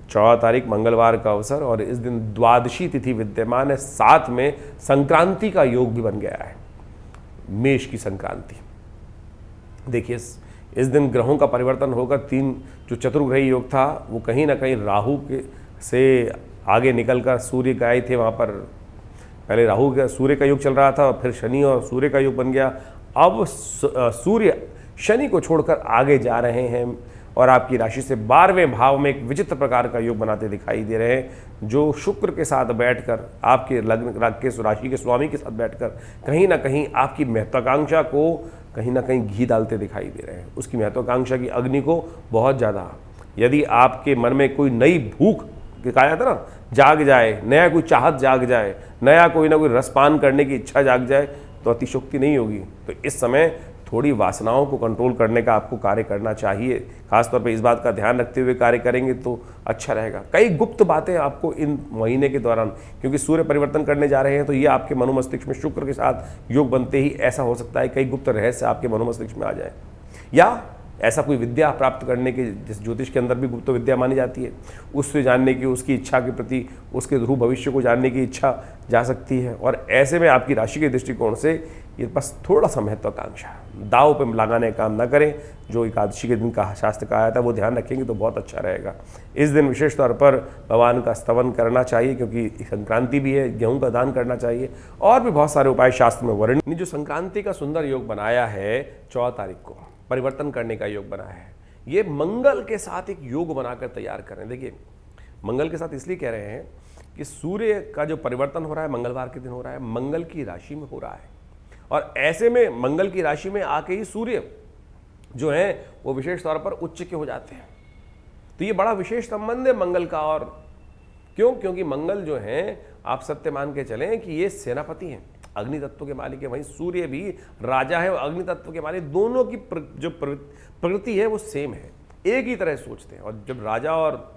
14 तारीख मंगलवार का अवसर और इस दिन द्वादशी तिथि विद्यमान है, साथ में संक्रांति का योग भी बन गया है, मेष की संक्रांति। देखिए इस दिन ग्रहों का परिवर्तन होकर 3 जो चतुर्ग्रही योग था वो कहीं ना कहीं राहु के से आगे निकलकर सूर्य के आए थे। वहाँ पर पहले राहु का सूर्य का योग चल रहा था, फिर शनि और सूर्य का योग बन गया। अब सूर्य शनि को छोड़कर आगे जा रहे हैं और आपकी राशि से 12वें भाव में एक विचित्र प्रकार का योग बनाते दिखाई दे रहे हैं, जो शुक्र के साथ बैठकर आपके लग्न के राशि के स्वामी के साथ बैठकर कहीं ना कहीं आपकी महत्वाकांक्षा को कहीं ना कहीं घी डालते दिखाई दे रहे हैं। उसकी महत्वाकांक्षा की अग्नि को बहुत ज़्यादा, यदि आपके मन में कोई नई भूख कहा जाता है ना, जाग जाए, नया कोई चाहत जाग जाए, नया कोई ना कोई रसपान करने की इच्छा जाग जाए, तो अतिशोक्ति नहीं होगी। तो इस समय थोड़ी वासनाओं को कंट्रोल करने का आपको कार्य करना चाहिए। खासतौर पे इस बात का ध्यान रखते हुए कार्य करेंगे तो अच्छा रहेगा। कई गुप्त बातें आपको इन महीने के दौरान, क्योंकि सूर्य परिवर्तन करने जा रहे हैं, तो ये आपके मनोमस्तिष्क में शुक्र के साथ योग बनते ही ऐसा हो सकता है कई गुप्त रहस्य आपके मनोमस्तिष्क में आ जाए, या ऐसा कोई विद्या प्राप्त करने की, जिस ज्योतिष के अंदर भी गुप्त विद्या मानी जाती है, उससे जानने की, उसकी इच्छा के प्रति, उसके ध्रुव भविष्य को जानने की इच्छा जा सकती है। और ऐसे में आपकी राशि के दृष्टिकोण से ये बस थोड़ा सा महत्वाकांक्षा दाव पे लगाने काम ना करें। जो एकादशी के दिन का शास्त्र का आया था वो ध्यान रखेंगे तो बहुत अच्छा रहेगा। इस दिन विशेष तौर पर भगवान का स्तवन करना चाहिए, क्योंकि संक्रांति भी है, गेहूं का दान करना चाहिए, और भी बहुत सारे उपाय शास्त्र में वर्णित। जो संक्रांति का सुंदर योग बनाया है 14 तारीख को, परिवर्तन करने का योग बना है, ये मंगल के साथ एक योग बनाकर तैयार कर रहे हैं। देखिए मंगल के साथ इसलिए कह रहे हैं कि सूर्य का जो परिवर्तन हो रहा है मंगलवार के दिन हो रहा है, मंगल की राशि में हो रहा है, और ऐसे में मंगल की राशि में आके ही सूर्य जो है वो विशेष तौर पर उच्च के हो जाते हैं। तो ये बड़ा विशेष संबंध है मंगल का। और क्यों? क्योंकि मंगल जो है, आप सत्य मान के चलें कि ये सेनापति हैं, अग्नि तत्व के मालिक है। वहीं सूर्य भी राजा है और अग्नि तत्व के मालिक। दोनों की जो प्रकृति है वो सेम है, एक ही तरह सोचते हैं। और जब राजा और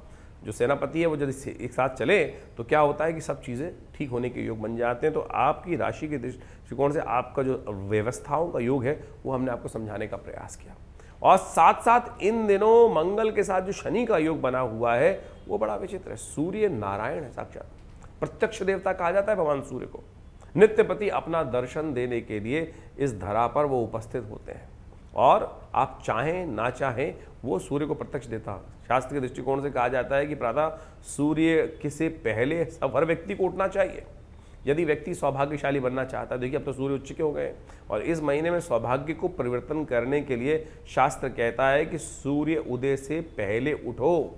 जो सेनापति है वो जब एक साथ चले तो क्या होता है कि सब चीज़ें ठीक होने के योग बन जाते हैं। तो आपकी राशि के दृष्टिकोण से आपका जो व्यवस्थाओं का योग है वो हमने आपको समझाने का प्रयास किया। और साथ साथ इन दिनों मंगल के साथ जो शनि का योग बना हुआ है वो बड़ा विचित्र है। सूर्य नारायण है, साक्षात प्रत्यक्ष देवता कहा जाता है भगवान सूर्य को। नित्यपति अपना दर्शन देने के लिए इस धरा पर वो उपस्थित होते हैं, और आप चाहें ना चाहें वो सूर्य को प्रत्यक्ष देता। शास्त्र के दृष्टिकोण से कहा जाता है कि प्रातः सूर्य से पहले हर व्यक्ति को उठना चाहिए यदि व्यक्ति सौभाग्यशाली बनना चाहता है। देखिए अब तो सूर्य उच्च के हो गए, और इस महीने में सौभाग्य को परिवर्तन करने के लिए शास्त्र कहता है कि सूर्य उदय से पहले उठो।